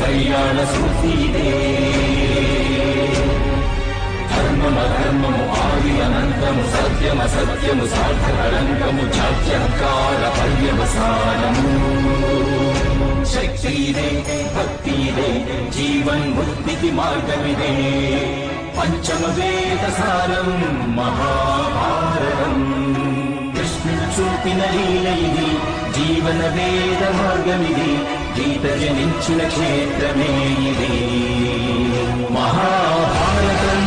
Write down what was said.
కళ్యాణ సూతిదే ధర్మమధర్మము ఆది అనంతము సత్యమసత్యము సార్థకలంకము జాత్యంకార పర్యవసానము శక్తిదే భక్తిదే జీవన్ముక్తికి మార్గమిదే పంచమ వేద సారం మహాభారతం కృష్ణుడు చూపిన లీల ఇది జీవన వేద మార్గమిది గీత జనించిన క్షేత్రమే ఇది మహాభారతం